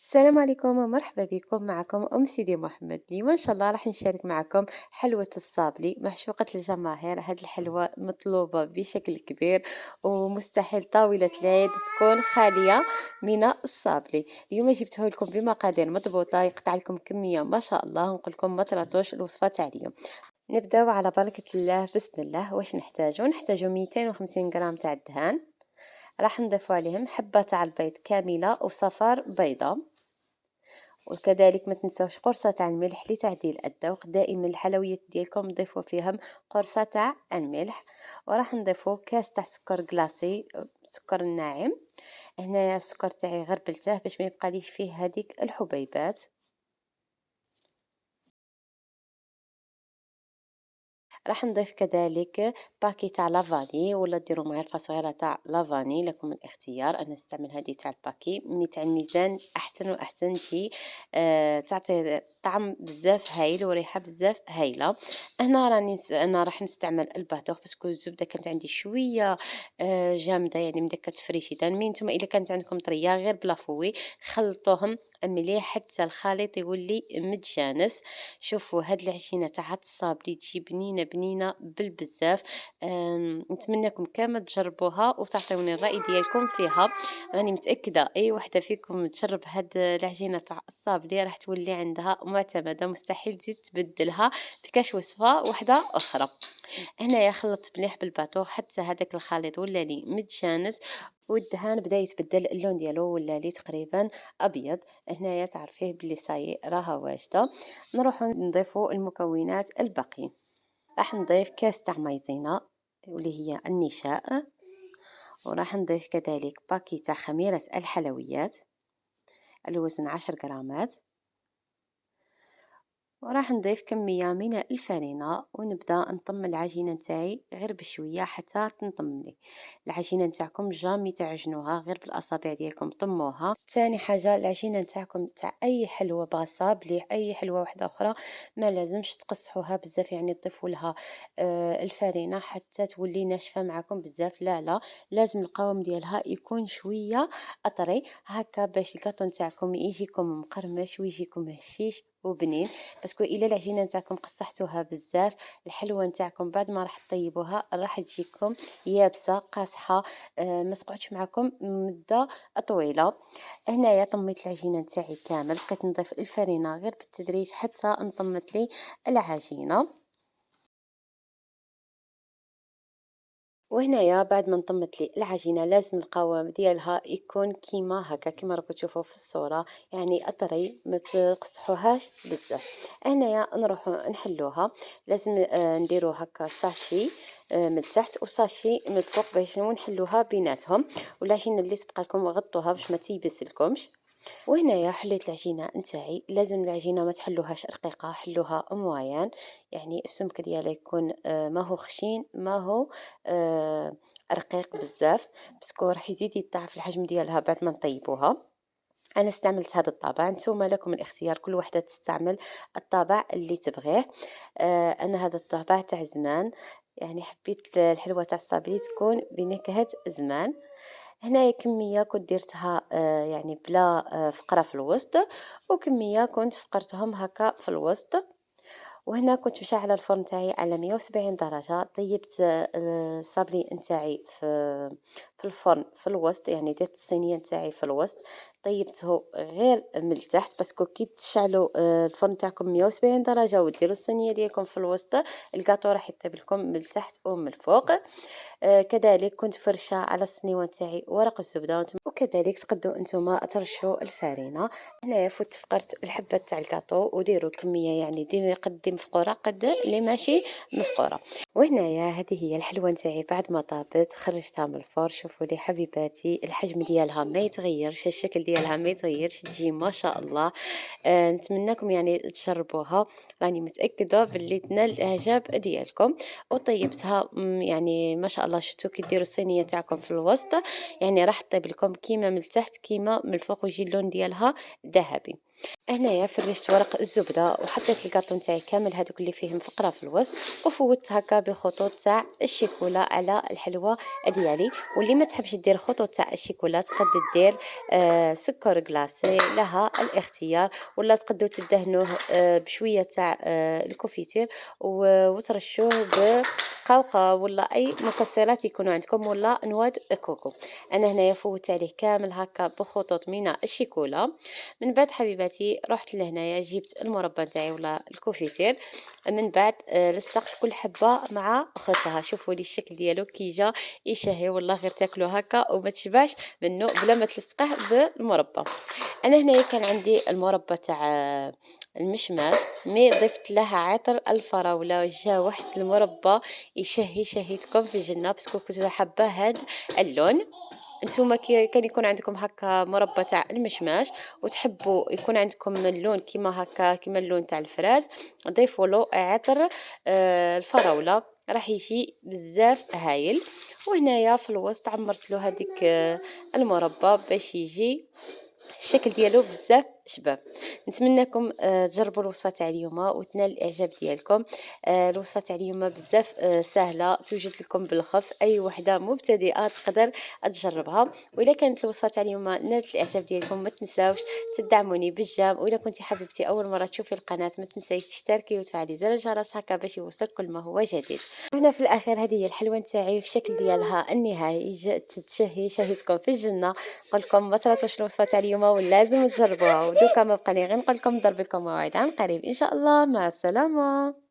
السلام عليكم ومرحبا بكم. معكم أم سيدي محمد. اليوم إن شاء الله راح نشارك معكم حلوة الصابلي معشوقة الجماهير. هاد الحلوة مطلوبة بشكل كبير، ومستحيل طاولة العيد تكون خالية من الصابلي. اليوم جبته لكم بمقادير مضبوطة، يقطع لكم كمية ما شاء الله. نقول لكم ما تراتوش الوصفة تاع اليوم. نبداو على بركة الله، بسم الله. واش نحتاجو 250 غرام تاع الدهان. راح نضيفو عليهم حبة تاع البيض كاملة وصفار بيضة، وكذلك ما تنساوش قرصة تاع الملح لتعديل الذوق. دائما الحلويات ديالكم ضيفوا فيهم قرصة تاع الملح. وراح نضيفوا كاس تاع سكر كلاصي، سكر ناعم. هنا السكر تاعي غربلته باش ما يبقى ليش فيه هذيك الحبيبات. راح نضيف كذلك باكي تاع لافاني، ولا ديروا معلقه صغيره تاع لافاني، لكم الاختيار. انا نستعمل هذه تاع الباكي، ملي تاع الميزان احسن واحسن تجي. تعطي طعم بزاف هايل وريحه بزاف هايله. هنا انا راح نستعمل الباتوخ، باسكو الزبده كانت عندي شويه جامده، يعني ملي كتفريشي مي نتوما الا كانت عندكم طريه غير بلا فوي خلطوهم مليح حتى الخليط يولي متجانس. شوفوا هاد العجينه تاع هاد الصابلي تجي بنينه بنينه بالبزاف. نتمنىكم كامل تجربوها وتعطيوني الراي ديالكم فيها. راني متاكده اي وحده فيكم تجرب هاد العجينه تاع الصابلي راح تولي عندها معتمده، مستحيل تزيد تبدلها في كاش وصفه واحده اخرى. هنايا خلطت مليح بالباتوخ حتى هذاك الخليط ولا لي متجانس، والدهان بدا يتبدل اللون ديالو ولا لي تقريبا ابيض. هنايا تعرفيه بلي صاي راها واجده. نروحو نضيفو المكونات الباقيين. راح نضيف كاس تاع مايزينا واللي هي النشاء، وراح نضيف كذلك باكي تاع خميرة الحلويات، الوزن 10 غرامات. وراح نضيف كمية من الفرينة، ونبدأ نطم العجينة نتاعي غير بشوية حتى تنطم لي. العجينة نتاعكم جامي تعجنوها، غير بالأصابع ديالكم طموها. ثاني حاجة، العجينة نتاعكم تاع أي حلوة باصة بليح، أي حلوة واحدة أخرى ما لازمش تقصحوها بزاف، يعني تضيفوا لها الفرينة حتى تولي ناشفة معكم بزاف. لا لا، لازم القوام ديالها يكون شوية أطري هكا باش الكاطو نتاعكم يجيكم مقرمش ويجيكم هشيش وبنين. باسكو الا العجينه نتاعكم قصحتوها بزاف، الحلوه نتاعكم بعد ما راح تطيبوها راح تجيكم يابسه قاصحه، ما تقعدش معكم مده طويله. هنايا طميت العجينه نتاعي كامل، بقيت نضيف الفرينه غير بالتدريج حتى انطمت لي العجينه. وهنايا بعد ما انطمت لي العجينه لازم القوام ديالها يكون كيما هكا، كيما راكم تشوفوا في الصوره، يعني اطري ما تقصحوهاش بزاف. هنايا نروحوا نحلوها. لازم نديرو هكا ساشي من التحت وساشي من الفوق باش نحلوها بيناتهم. والعجينه اللي تبقى لكم غطوها باش ما تيبسلكمش. وهنايا حليت العجينة نتاعي. لازم العجينة ما تحلوهاش رقيقة، حلوها مويان، يعني السمك ديالها يكون ما هو خشين ما هو آه، رقيق بزاف، باسكو راح يزيد يضاعف الحجم ديالها بعد ما نطيبوها. انا استعملت هذا الطابع، نتوما لكم الاختيار، كل وحده تستعمل الطابع اللي تبغيه. انا هذا الطابع تاع زمان، يعني حبيت الحلوه تاع الصابلي تكون بنكهه زمان. هنايا كمية كنت درتها يعني بلا فقرة في الوسط، وكمية كنت فقرتهم هكا في الوسط. وهنا كنت مشعلة الفرن تاعي على 170 درجة. طيبت الصابلي نتاعي في الفرن في الوسط، يعني درت الصينية نتاعي في الوسط. طيبته غير من التحت، باسكو كي تشعلوا الفرن تاعكم 170 درجة وديروا الصينية ديالكم في الوسط، الكاطو راح يطيب لكم من التحت ومن الفوق. كذلك كنت فرشة على الصنيوة نتاعي ورق الزبدة، وكذلك تقدروا انتم ترشوا الفرينة. هنايا فوت فقرت الحبة تاع الكاطو وديروا الكمية، يعني ديري قد مفقورة قد اللي ماشي مفقورة. وهنايا هذه هي الحلوة نتاعي بعد ما طابت، خرجتها من الفرن. شوفوا لي حبيباتي، الحجم ديالها ما يتغيرش، الشكل ديالها ما يتغيرش، تجي ما شاء الله. نتمنىكم يعني تجربوها، راني متأكدة باللي تنال الإعجاب ديالكم. وطيبتها يعني ما شاء الله. شفتوا كي ديروا الصينية تاعكم في الوسط، يعني راح تطيب لكم كيما من التحت كيما من الفوق، ويجي اللون ديالها ذهبي. هنايا فرشت ورق الزبدة وحطيت الكاطو نتاعي كامل هادوك اللي فيهم فقرة في الوسط، وفوتت هكا بخطوط تاع الشيكولا على الحلوى ديالي. واللي ما تحبش دير خطوط تاع الشيكولا تقد دير سكر كلاصي، لها الاختيار. ولا تقدو تدهنوه بشوية تاع الكوفيتير وترشوه بقوقة ولا اي مكسرات يكونوا عندكم ولا نواد كوكو. انا هنايا فوت عليه كامل هكا بخطوط من الشيكولا. من بعد حبيباتي رحت لهنايا جبت المربى نتاعي ولا الكوفيتير. من بعد لصقت كل حبة مع أختها. شوفوا لي الشكل ديالو كي جا يشهي والله، غير تاكلو هكا وما تشبعش منه بلا ما تلصقه بالمربى. أنا هنايا كان عندي المربى تاع المشماش، مي ضفت لها عطر الفراولة. جا واحد المربى يشهي شهيتكم في الجنة، باسكو كنت حابة هاد اللون. نتوما كان يكون عندكم هكا مربى تاع المشماش وتحبوا يكون عندكم اللون كيما هكا كيما اللون تاع الفراز، ضيفوا له عطر الفراولة، راح يجي بزاف هايل. وهنايا في الوسط عمرت له هذيك المربى باش يجي الشكل ديالو بزاف شباب. نتمنىكم تجربوا الوصفه تاع اليوم وتنال الاعجاب ديالكم. الوصفه تاع اليوم بزاف سهله، توجد لكم بالخف، اي وحده مبتدئه تقدر تجربها. واذا كانت الوصفه تاع اليوم نالت الاعجاب ديالكم ما تنساوش تدعموني بالجام. واذا كنتي حبيبتي اول مره تشوفي القناه ما تنسايش تشتركي وتفعلي زر الجرس هكا باش يوصلك كل ما هو جديد. هنا في الاخير هذه هي الحلوه نتاعي في الشكل ديالها النهائي، تشهي شهيتكم في الجنه. نقول لكم ما تراطوش الوصفه تاع اليوم ولازم تجربوها. ودوكا ما بقى لي غير نقول لكم نضرب لكم موعد عن قريب ان شاء الله. مع السلامه.